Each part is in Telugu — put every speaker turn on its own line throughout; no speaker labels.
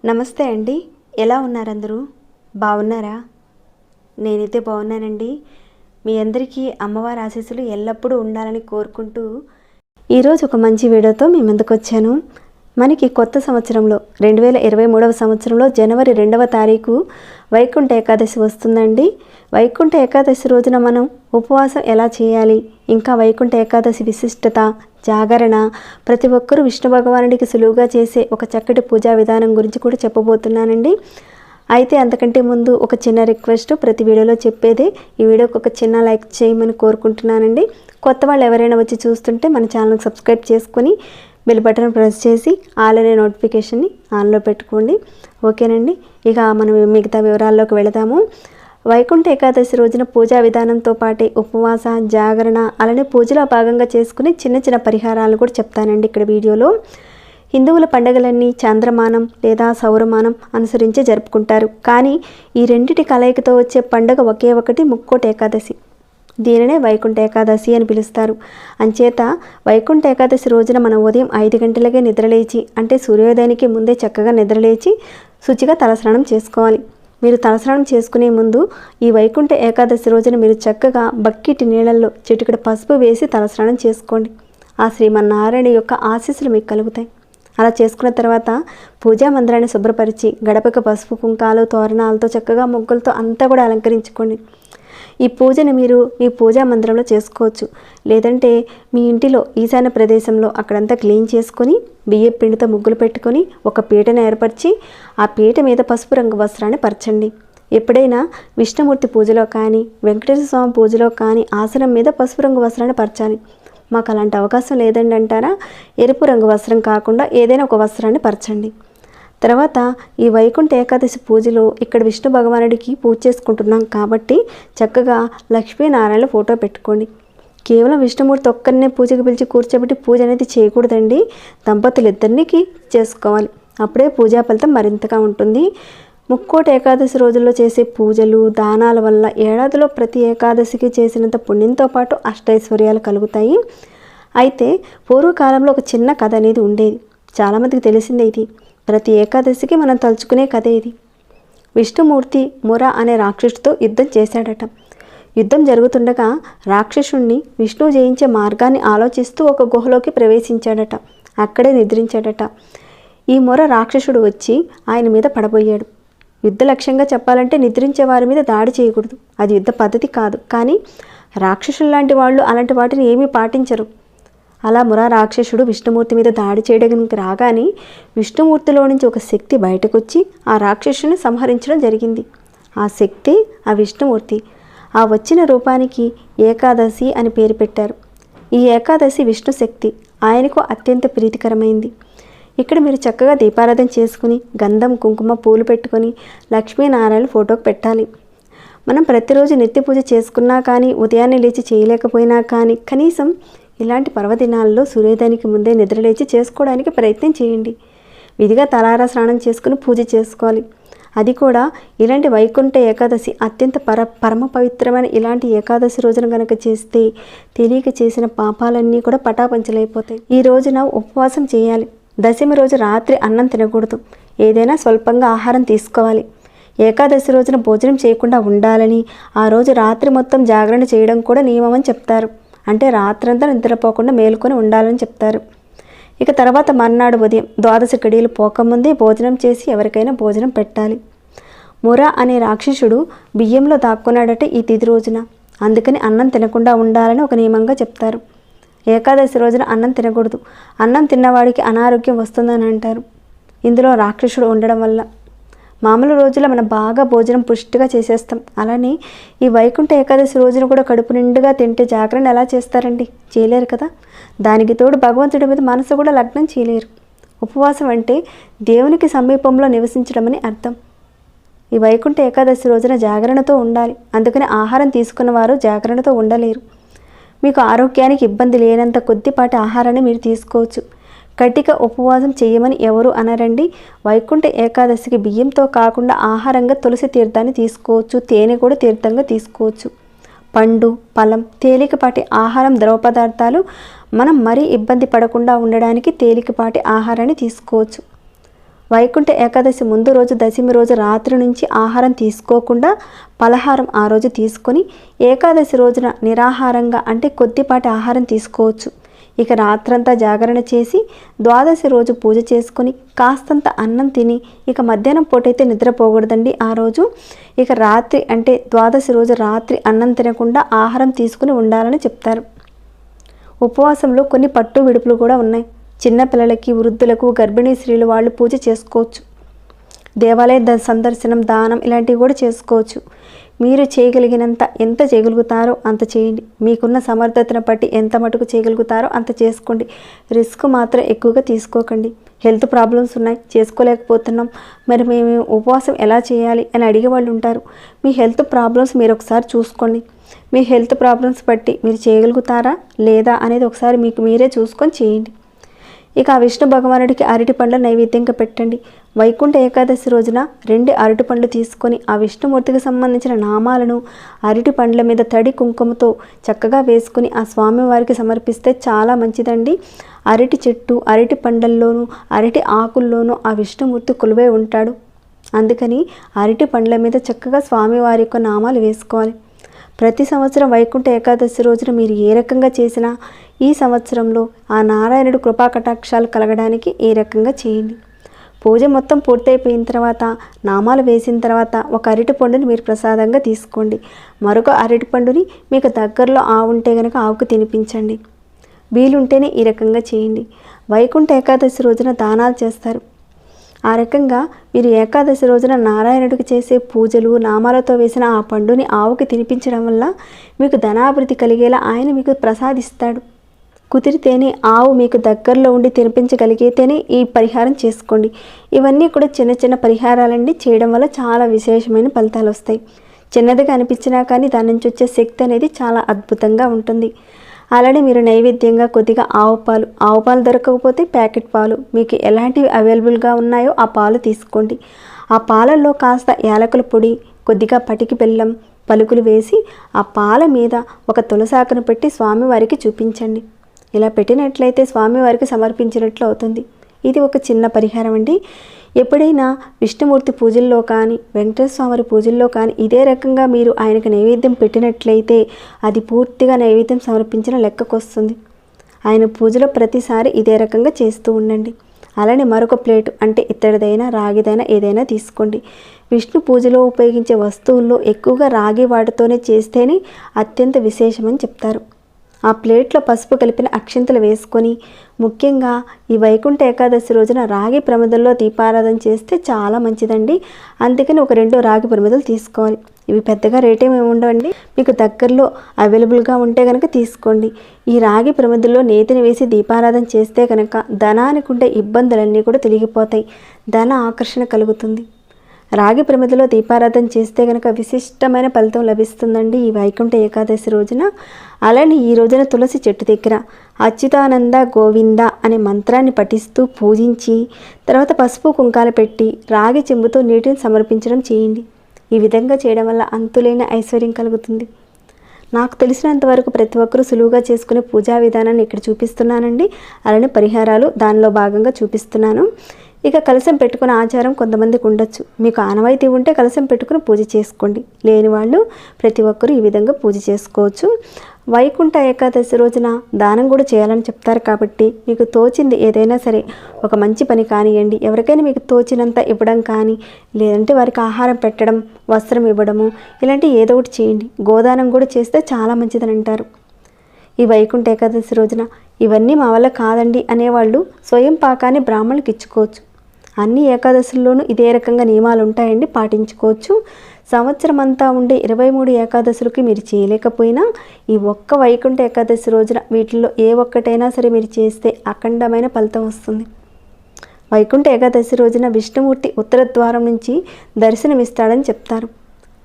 నమస్తే అండి, ఎలా ఉన్నారు అందరూ? బాగున్నారా? నేనైతే బాగున్నానండి. మీ అందరికీ అమ్మవారి ఆశీస్సులు ఎల్లప్పుడూ ఉండాలని కోరుకుంటూ ఈరోజు ఒక మంచి వీడియోతో మీ ముందుకు వచ్చాను. మనకి కొత్త సంవత్సరంలో 2023వ సంవత్సరంలో జనవరి 2వ తారీఖు వైకుంఠ ఏకాదశి వస్తుందండి. వైకుంఠ ఏకాదశి రోజున మనం ఉపవాసం ఎలా చేయాలి, ఇంకా వైకుంఠ ఏకాదశి విశిష్టత, జాగరణ, ప్రతి ఒక్కరూ విష్ణు భగవానుడికి సులువుగా చేసే ఒక చక్కటి పూజా విధానం గురించి కూడా చెప్పబోతున్నానండి. అయితే అంతకంటే ముందు ఒక చిన్న రిక్వెస్ట్, ప్రతి వీడియోలో చెప్పేదే, ఈ వీడియోకి ఒక చిన్న లైక్ చేయమని కోరుకుంటున్నానండి. కొత్త వాళ్ళు ఎవరైనా వచ్చి చూస్తుంటే మన ఛానల్కి సబ్స్క్రైబ్ చేసుకొని బెల్ బటన్ ప్రెస్ చేసి ఆల్ అనే నోటిఫికేషన్ని ఆన్లో పెట్టుకోండి. ఓకేనండి, ఇక మనం మిగతా వివరాల్లోకి వెళదాము. వైకుంఠ ఏకాదశి రోజున పూజా విధానంతో పాటే ఉపవాస, జాగరణ, అలానే పూజలో భాగంగా చేసుకునే చిన్న చిన్న పరిహారాలు కూడా చెప్తానండి ఇక్కడ వీడియోలో. హిందువుల పండుగలన్నీ చాంద్రమానం లేదా సౌరమానం అనుసరించి జరుపుకుంటారు. కానీ ఈ రెండిటి కలయికతో వచ్చే పండుగ ఒకే ఒకటి, ముక్కోటి ఏకాదశి. దీనినే వైకుంఠ ఏకాదశి అని పిలుస్తారు. అంచేత వైకుంఠ ఏకాదశి రోజున మనం ఉదయం 5 గంటలకే నిద్రలేచి, అంటే సూర్యోదయానికి ముందే చక్కగా నిద్రలేచి శుచిగా తలస్నానం చేసుకోవాలి. మీరు తలస్నానం చేసుకునే ముందు ఈ వైకుంఠ ఏకాదశి రోజున మీరు చక్కగా బక్కిటి నీళ్ళల్లో చిటికెడు పసుపు వేసి తలస్నానం చేసుకోండి. ఆ శ్రీమన్నారాయణ యొక్క ఆశీస్సులు మీకు కలుగుతాయి. అలా చేసుకున్న తర్వాత పూజా మందిరాన్ని శుభ్రపరిచి గడపకు పసుపు, కుంకాలు, తోరణాలతో చక్కగా ముగ్గులతో అంతా కూడా అలంకరించుకోండి. ఈ పూజను మీరు మీ పూజా మందిరంలో చేసుకోవచ్చు, లేదంటే మీ ఇంటిలో ఈశాన్య ప్రదేశంలో అక్కడంతా క్లీన్ చేసుకొని బియ్యం పిండితో ముగ్గులు పెట్టుకొని ఒక పీటను ఏర్పరిచి ఆ పీట మీద పసుపు రంగు వస్త్రాన్ని పరచండి. ఎప్పుడైనా విష్ణుమూర్తి పూజలో కానీ వెంకటేశ్వర స్వామి పూజలో కానీ ఆసనం మీద పసుపు రంగు వస్త్రాన్ని పరచాలి. మాకు అలాంటి అవకాశం లేదండి అంటారా, ఎరుపు రంగు వస్త్రం కాకుండా ఏదైనా ఒక వస్త్రాన్ని పరచండి. తర్వాత ఈ వైకుంఠ ఏకాదశి పూజలో ఇక్కడ విష్ణు భగవానుడికి పూజ చేసుకుంటున్నాం కాబట్టి చక్కగా లక్ష్మీనారాయణ ఫోటో పెట్టుకోండి. కేవలం విష్ణుమూర్తి ఒక్కరినే పూజకు పిలిచి కూర్చోబెట్టి పూజ అనేది చేయకూడదండి. దంపతులు ఇద్దరికి చేసుకోవాలి, అప్పుడే పూజా ఫలితం మరింతగా ఉంటుంది. ముక్కోటి ఏకాదశి రోజుల్లో చేసే పూజలు, దానాల వల్ల ఏడాదిలో ప్రతి ఏకాదశికి చేసినంత పుణ్యంతో పాటు అష్టైశ్వర్యాలు కలుగుతాయి. అయితే పూర్వకాలంలో ఒక చిన్న కథ అనేది ఉండేది, చాలామందికి తెలిసిందే. ఇది ప్రతి ఏకాదశికి మనం తలుచుకునే కథే ఇది. విష్ణుమూర్తి ముర అనే రాక్షసుడితో యుద్ధం చేశాడట. యుద్ధం జరుగుతుండగా రాక్షసుణ్ణి విష్ణువు జయించే మార్గాన్ని ఆలోచిస్తూ ఒక గుహలోకి ప్రవేశించాడట. అక్కడే నిద్రించాడట. ఈ ముర రాక్షసుడు వచ్చి ఆయన మీద పడబోయాడు. యుద్ధ లక్ష్యంగా చెప్పాలంటే నిద్రించే వారి మీద దాడి చేయకూడదు, అది యుద్ధ పద్ధతి కాదు. కానీ రాక్షసులు లాంటి వాళ్ళు అలాంటి వాటిని ఏమీ పాటించరు. అలా మురా రాక్షసుడు విష్ణుమూర్తి మీద దాడి చేయడానికి రాగానే విష్ణుమూర్తిలో నుంచి ఒక శక్తి బయటకు వచ్చి ఆ రాక్షసుని సంహరించడం జరిగింది. ఆ శక్తి ఆ విష్ణుమూర్తి. ఆ వచ్చిన రూపానికి ఏకాదశి అని పేరు పెట్టారు. ఈ ఏకాదశి విష్ణు శక్తి, ఆయనకు అత్యంత ప్రీతికరమైంది. ఇక్కడ మీరు చక్కగా దీపారాధన చేసుకుని గంధం, కుంకుమ, పూలు పెట్టుకొని లక్ష్మీనారాయణ ఫోటోకి పెట్టాలి. మనం ప్రతిరోజు నిత్య పూజ చేసుకున్నా కానీ, ఉదయాన్నే లేచి చేయలేకపోయినా కానీ, కనీసం ఇలాంటి పర్వదినాల్లో సూర్యోదయానికి ముందే నిద్రలేచి చేసుకోవడానికి ప్రయత్నం చేయండి. విధిగా తలారా స్నానం చేసుకుని పూజ చేసుకోవాలి. అది కూడా ఇలాంటి వైకుంఠ ఏకాదశి అత్యంత పరమ పవిత్రమైన ఇలాంటి ఏకాదశి రోజున కనుక చేస్తే తెలియక చేసిన పాపాలన్నీ కూడా పటాపంచలైపోతాయి. ఈ రోజున ఉపవాసం చేయాలి. దశమి రోజు రాత్రి అన్నం తినకూడదు, ఏదైనా స్వల్పంగా ఆహారం తీసుకోవాలి. ఏకాదశి రోజున భోజనం చేయకుండా ఉండాలని, ఆ రోజు రాత్రి మొత్తం జాగరణ చేయడం కూడా నియమం అని చెప్తారు. అంటే రాత్రంతా నిద్రపోకుండా మేలుకొని ఉండాలని చెప్తారు. ఇక తర్వాత మర్నాడు ఉదయం ద్వాదశి గడియలు పోకముందే భోజనం చేసి ఎవరికైనా భోజనం పెట్టాలి. ముర అనే రాక్షసుడు బియ్యంలో దాక్కున్నాడట ఈ తిథి రోజున. అందుకని అన్నం తినకుండా ఉండాలని ఒక నియమంగా చెప్తారు. ఏకాదశి రోజున అన్నం తినకూడదు. అన్నం తిన్నవాడికి అనారోగ్యం వస్తుందని అంటారు. ఇందులో రాక్షసుడు ఉండడం వల్ల. మామూలు రోజుల్లో మనం బాగా భోజనం పుష్టిగా చేసేస్తాం. అలానే ఈ వైకుంఠ ఏకాదశి రోజున కూడా కడుపు నిండుగా తింటే జాగరణ ఎలా చేస్తారండి? చేయలేరు కదా. దానికి తోడు భగవంతుడి మీద మనసు కూడా లగ్నం చేయలేరు. ఉపవాసం అంటే దేవునికి సమీపంలో నివసించడం అని అర్థం. ఈ వైకుంఠ ఏకాదశి రోజున జాగరణతో ఉండాలి. అందుకని ఆహారం తీసుకున్న వారు జాగరణతో ఉండలేరు. మీకు ఆరోగ్యానికి ఇబ్బంది లేనంత కొద్దిపాటి ఆహారాన్ని మీరు తీసుకోవచ్చు. కటిక ఉపవాసం చేయమని ఎవరు అనరండి. వైకుంఠ ఏకాదశికి బియ్యంతో కాకుండా ఆహారంగా తులసి తీర్థాన్ని తీసుకోవచ్చు. తేనె కూడా తీర్థంగా తీసుకోవచ్చు. పండు, ఫలం, తేలికపాటి ఆహారం, ద్రవ పదార్థాలు మనం మరీ ఇబ్బంది పడకుండా ఉండడానికి తేలికపాటి ఆహారాన్ని తీసుకోవచ్చు. వైకుంఠ ఏకాదశి ముందు రోజు దశమి రోజు రాత్రి నుంచి ఆహారం తీసుకోకుండా పలహారం ఆ రోజు తీసుకొని ఏకాదశి రోజున నిరాహారంగా అంటే కొద్దిపాటి ఆహారం తీసుకోవచ్చు. ఇక రాత్రంతా జాగరణ చేసి ద్వాదశి రోజు పూజ చేసుకొని కాస్తంత అన్నం తిని ఇక మధ్యాహ్నం పూటైతే నిద్రపోకూడదండి ఆ రోజు. ఇక రాత్రి అంటే ద్వాదశి రోజు రాత్రి అన్నం తినకుండా ఆహారం తీసుకుని ఉండాలని చెప్తారు. ఉపవాసంలో కొన్ని పట్టు విడుపులు కూడా ఉన్నాయి. చిన్నపిల్లలకి, వృద్ధులకు, గర్భిణీ స్త్రీలు వాళ్ళు పూజ చేసుకోవచ్చు. దేవాలయ సందర్శనం, దానం ఇలాంటివి కూడా చేసుకోవచ్చు. మీరు చేయగలిగినంత ఎంత చేయగలుగుతారో అంత చేయండి. మీకున్న సమర్థతను బట్టి ఎంత మటుకు చేయగలుగుతారో అంత చేసుకోండి. రిస్క్ మాత్రం ఎక్కువగా తీసుకోకండి. హెల్త్ ప్రాబ్లమ్స్ ఉన్నాయి, చేసుకోలేకపోతున్నాం, మరి మేము ఉపవాసం ఎలా చేయాలి అని అడిగే వాళ్ళు ఉంటారు. మీ హెల్త్ ప్రాబ్లమ్స్ మీరు ఒకసారి చూసుకోండి. మీ హెల్త్ ప్రాబ్లమ్స్ బట్టి మీరు చేయగలుగుతారా లేదా అనేది ఒకసారి మీకు మీరే చూసుకొని చేయండి. ఇక ఆ విష్ణు భగవానుడికి అరటి పండ్ల నైవేద్యంగా పెట్టండి. వైకుంఠ ఏకాదశి రోజున 2 అరటి పండ్లు తీసుకొని ఆ విష్ణుమూర్తికి సంబంధించిన నామాలను అరటి పండ్ల మీద తడి కుంకుమతో చక్కగా వేసుకుని ఆ స్వామివారికి సమర్పిస్తే చాలా మంచిదండి. అరటి చెట్టు, అరటి పండ్లల్లోనూ అరటి ఆకుల్లోనూ ఆ విష్ణుమూర్తి కొలువై ఉంటాడు. అందుకని అరటి పండ్ల మీద చక్కగా స్వామివారి యొక్క నామాలు వేసుకోవాలి. ప్రతి సంవత్సరం వైకుంఠ ఏకాదశి రోజున మీరు ఏ రకంగా చేసినా ఈ సంవత్సరంలో ఆ నారాయణుడు కృపా కటాక్షాలు కలగడానికి ఈ రకంగా చేయండి. పూజ మొత్తం పూర్తయిపోయిన తర్వాత నామాలు వేసిన తర్వాత ఒక అరటి పండుని మీరు ప్రసాదంగా తీసుకోండి. మరొక అరటి పండుని మీకు దగ్గరలో ఆవు ఉంటే కనుక ఆవుకు తినిపించండి. వీలుంటేనే ఈ రకంగా చేయండి. వైకుంఠ ఏకాదశి రోజున దానాలు చేస్తారు. ఆ రకంగా మీరు ఏకాదశి రోజున నారాయణుడికి చేసే పూజలు, నామాలతో వేసిన ఆ పండుని ఆవుకి తినిపించడం వల్ల మీకు ధనాభివృద్ధి కలిగేలా ఆయన మీకు ప్రసాదిస్తాడు. కుదిరితేనే ఆవు మీకు దగ్గరలో ఉండి తినిపించగలిగితేనే ఈ పరిహారం చేసుకోండి. ఇవన్నీ కూడా చిన్న చిన్న పరిహారాలండి. చేయడం వల్ల చాలా విశేషమైన ఫలితాలు వస్తాయి. చిన్నదిగా అనిపించినా కానీ దాని నుంచి వచ్చే శక్తి అనేది చాలా అద్భుతంగా ఉంటుంది. అలానే మీరు నైవేద్యంగా కొద్దిగా ఆవు పాలు దొరకకపోతే ప్యాకెట్ పాలు మీకు ఎలాంటివి అవైలబుల్గా ఉన్నాయో ఆ పాలు తీసుకోండి. ఆ పాలల్లో కాస్త యాలకుల పొడి, కొద్దిగా పటికి బెల్లం పలుకులు వేసి ఆ పాల మీద ఒక తులసాకును పెట్టి స్వామివారికి చూపించండి. ఇలా పెట్టినట్లయితే స్వామివారికి సమర్పించినట్లు అవుతుంది. ఇది ఒక చిన్న పరిహారం అండి. ఎప్పుడైనా విష్ణుమూర్తి పూజల్లో కానీ వెంకటేశ్వర స్వామి పూజల్లో కానీ ఇదే రకంగా మీరు ఆయనకు నైవేద్యం పెట్టినట్లయితే అది పూర్తిగా నైవేద్యం సమర్పించిన లెక్కకు వస్తుంది. ఆయన పూజలో ప్రతిసారి ఇదే రకంగా చేస్తూ ఉండండి. అలానే మరొక ప్లేటు అంటే ఇత్తడిదైనా రాగిదైనా ఏదైనా తీసుకోండి. విష్ణు పూజలో ఉపయోగించే వస్తువుల్లో ఎక్కువగా రాగి వాటితోనే చేస్తేనే అత్యంత విశేషమని చెప్తారు. ఆ ప్లేట్లో పసుపు కలిపిన అక్షింతలు వేసుకొని ముఖ్యంగా ఈ వైకుంఠ ఏకాదశి రోజున రాగి ప్రమిదల్లో దీపారాధన చేస్తే చాలా మంచిదండి. అందుకని ఒక 2 రాగి ప్రమిదలు తీసుకోవాలి. ఇవి పెద్దగా రేటేమి ఉండవండి. మీకు దగ్గరలో అవైలబుల్గా ఉంటే కనుక తీసుకోండి. ఈ రాగి ప్రమిదల్లో నేతిని వేసి దీపారాధన చేస్తే కనుక ధనానికి ఉండే ఇబ్బందులన్నీ కూడా తొలగిపోతాయి. ధన ఆకర్షణ కలుగుతుంది. రాగి ప్రమిదలో దీపారాధన చేస్తే కనుక విశిష్టమైన ఫలితం లభిస్తుందండి ఈ వైకుంఠ ఏకాదశి రోజున. అలానే ఈ రోజున తులసి చెట్టు దగ్గర అచ్యుతానంద గోవింద అనే మంత్రాన్ని పఠిస్తూ పూజించి తర్వాత పసుపు కుంకాలు పెట్టి రాగి చెంబుతో నీటిని సమర్పించడం చేయండి. ఈ విధంగా చేయడం వల్ల అంతులేని ఐశ్వర్యం కలుగుతుంది. నాకు తెలిసినంతవరకు ప్రతి ఒక్కరూ సులువుగా చేసుకునే పూజా విధానాన్ని ఇక్కడ చూపిస్తున్నానండి. అలానే పరిహారాలు దానిలో భాగంగా చూపిస్తున్నాను. ఇక కలశం పెట్టుకునే ఆచారం కొంతమందికి ఉండొచ్చు. మీకు ఆనవాయితీ ఉంటే కలశం పెట్టుకుని పూజ చేసుకోండి. లేని వాళ్ళు ప్రతి ఒక్కరూ ఈ విధంగా పూజ చేసుకోవచ్చు. వైకుంఠ ఏకాదశి రోజున దానం కూడా చేయాలని చెప్తారు కాబట్టి మీకు తోచింది ఏదైనా సరే ఒక మంచి పని కానివ్వండి. ఎవరికైనా మీకు తోచినంత ఇవ్వడం కానీ లేదంటే వారికి ఆహారం పెట్టడం, వస్త్రం ఇవ్వడము ఇలాంటి ఏదో ఒకటి చేయండి. గోదానం కూడా చేస్తే చాలా మంచిదని అంటారు. ఈ వైకుంఠ ఏకాదశి రోజున ఇవన్నీ మా వల్ల కాదండి అనేవాళ్ళు స్వయం పాకాన్ని బ్రాహ్మణులకు ఇచ్చుకోవచ్చు. అన్ని ఏకాదశుల్లోనూ ఇదే రకంగా నియమాలు ఉంటాయండి, పాటించుకోవచ్చు. సంవత్సరం అంతా ఉండే 23 ఏకాదశులకి మీరు చేయలేకపోయినా ఈ ఒక్క వైకుంఠ ఏకాదశి రోజున వీటిల్లో ఏ ఒక్కటైనా సరే మీరు చేస్తే అఖండమైన ఫలితం వస్తుంది. వైకుంఠ ఏకాదశి రోజున విష్ణుమూర్తి ఉత్తర ద్వారం నుంచి దర్శనమిస్తాడని చెప్తారు.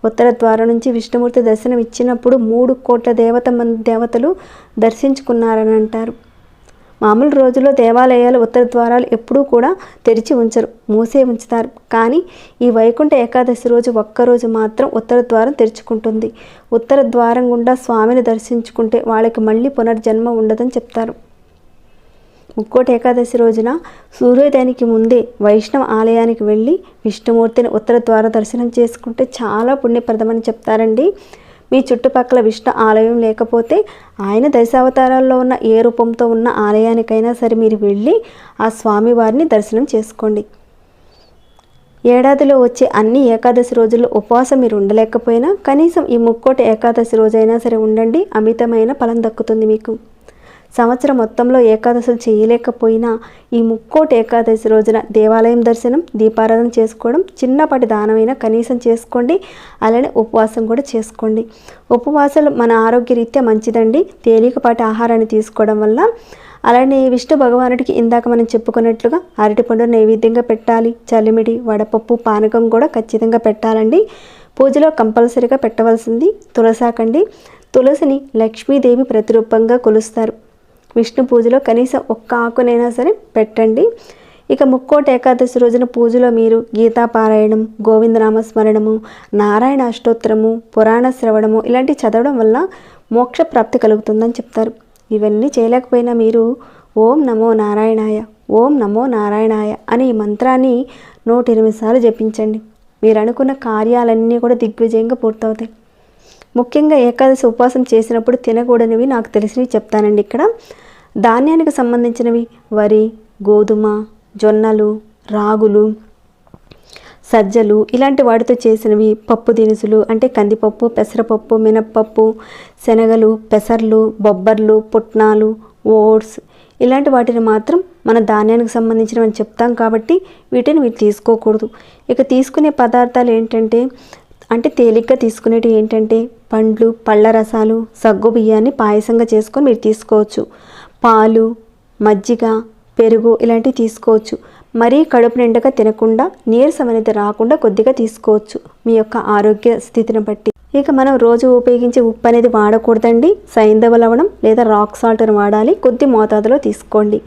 ఉత్తర ద్వారం నుంచి విష్ణుమూర్తి దర్శనం ఇచ్చినప్పుడు 3 కోట్ల దేవతలు దర్శించుకున్నారని అంటారు. మామూలు రోజుల్లో దేవాలయాలు ఉత్తర ద్వారాలు ఎప్పుడూ కూడా తెరిచి ఉంచరు, మూసే ఉంచుతారు. కానీ ఈ వైకుంఠ ఏకాదశి రోజు ఒక్కరోజు మాత్రం ఉత్తర ద్వారం తెరుచుకుంటుంది. ఉత్తర ద్వారం గుండా స్వామిని దర్శించుకుంటే వాళ్ళకి మళ్ళీ పునర్జన్మ ఉండదని చెప్తారు. ముక్కోటి ఏకాదశి రోజున సూర్యోదయానికి ముందే వైష్ణవ ఆలయానికి వెళ్ళి విష్ణుమూర్తిని ఉత్తర ద్వార దర్శనం చేసుకుంటే చాలా పుణ్యప్రదమని చెప్తారండి. మీ చుట్టుపక్కల విష్ణు ఆలయం లేకపోతే ఆయన దశావతారాల్లో ఉన్న ఏ రూపంతో ఉన్న ఆలయానికైనా సరే మీరు వెళ్ళి ఆ స్వామివారిని దర్శనం చేసుకోండి. ఏడాదిలో వచ్చే అన్ని ఏకాదశి రోజుల్లో ఉపవాసం మీరు ఉండలేకపోయినా కనీసం ఈ ముక్కోటి ఏకాదశి రోజైనా సరే ఉండండి, అమితమైన ఫలం దక్కుతుంది మీకు. సంవత్సరం మొత్తంలో ఏకాదశులు చేయలేకపోయినా ఈ ముక్కోటి ఏకాదశి రోజున దేవాలయం దర్శనం, దీపారాధన చేసుకోవడం, చిన్నపాటి దానమైనా కనీసం చేసుకోండి. అలానే ఉపవాసం కూడా చేసుకోండి. ఉపవాసాలు మన ఆరోగ్యరీత్యా మంచిదండి. తేలికపాటి ఆహారాన్ని తీసుకోవడం వల్ల. అలానే విష్ణు భగవానుడికి ఇందాక మనం చెప్పుకున్నట్లుగా అరటిపండు నైవేద్యంగా పెట్టాలి. చలిమిడి, వడపప్పు, పానకం కూడా ఖచ్చితంగా పెట్టాలండి. పూజలో కంపల్సరీగా పెట్టవలసింది తులసాకండి. తులసిని లక్ష్మీదేవి ప్రతిరూపంగా కొలుస్తారు. విష్ణు పూజలో కనీసం ఒక్క ఆకునైనా సరే పెట్టండి. ఇక ముక్కోటి ఏకాదశి రోజున పూజలో మీరు గీతాపారాయణం, గోవిందనామస్మరణము, నారాయణ అష్టోత్తరము, పురాణ శ్రవణము ఇలాంటివి చదవడం వల్ల మోక్ష ప్రాప్తి కలుగుతుందని చెప్తారు. ఇవన్నీ చేయలేకపోయినా మీరు ఓం నమో నారాయణాయ, ఓం నమో నారాయణాయ అనే ఈ మంత్రాన్ని 108 సార్లు జపించండి. మీరు అనుకున్న కార్యాలన్నీ కూడా దిగ్విజయంగా పూర్తవుతాయి. ముఖ్యంగా ఏకాదశి ఉపవాసం చేసినప్పుడు తినకూడనివి నాకు తెలిసినవి చెప్తానండి. ఇక్కడ ధాన్యానికి సంబంధించినవి వరి, గోధుమ, జొన్నలు, రాగులు, సజ్జలు ఇలాంటి వాటితో చేసినవి, పప్పు దినుసులు అంటే కందిపప్పు, పెసరపప్పు, మినప్పప్పు, శనగలు, పెసర్లు, బొబ్బర్లు, పుట్నాలు, ఓట్స్ ఇలాంటి వాటిని మాత్రం మన ధాన్యానికి సంబంధించినవి చెప్తాం కాబట్టి వీటిని మీరు తీసుకోకూడదు. ఇక తీసుకునే పదార్థాలు ఏంటంటే తేలిగ్గా తీసుకునేటివి ఏంటంటే పండ్లు, పళ్ళ రసాలు, సగ్గు బియ్యాన్ని పాయసంగా చేసుకొని మీరు తీసుకోవచ్చు. పాలు, మజ్జిగ, పెరుగు ఇలాంటివి తీసుకోవచ్చు. మరీ కడుపు నిండగా తినకుండా నీరసం అనేది రాకుండా కొద్దిగా తీసుకోవచ్చు మీ యొక్క ఆరోగ్య స్థితిని బట్టి. ఇక మనం రోజు ఉపయోగించే ఉప్పు అనేది వాడకూడదండి. సైంధవ లవణం లేదా రాక్ సాల్ట్ని వాడాలి. కొద్ది మోతాదులో తీసుకోండి.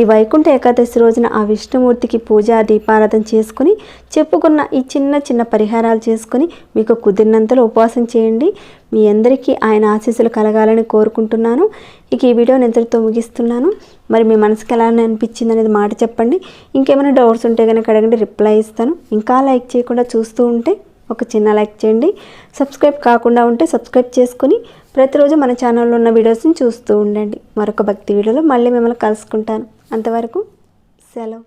ఈ వైకుంఠ ఏకాదశి రోజున ఆ విష్ణుమూర్తికి పూజ, దీపారాధన చేసుకుని చెప్పుకున్న ఈ చిన్న చిన్న పరిహారాలు చేసుకుని మీకు కుదిరినంతలో ఉపవాసం చేయండి. మీ అందరికీ ఆయన ఆశీస్సులు కలగాలని కోరుకుంటున్నాను. ఇక ఈ వీడియోని ఎంతటితో ముగిస్తున్నాను. మరి మీ మనసుకి ఎలా అనిపించింది అనేది మాట చెప్పండి. ఇంకేమైనా డౌట్స్ ఉంటే కనుక అడగండి, రిప్లై ఇస్తాను. ఇంకా లైక్ చేయకుండా చూస్తూ ఉంటే ఒక చిన్న లైక్ చేయండి. సబ్స్క్రైబ్ కాకుండా ఉంటే సబ్స్క్రైబ్ చేసుకుని ప్రతిరోజు మన ఛానల్లో ఉన్న వీడియోస్ని చూస్తూ ఉండండి. మరొక భక్తి వీడియోలో మళ్ళీ మిమ్మల్ని కలుసుకుంటాను. అంతవరకు సెలవు.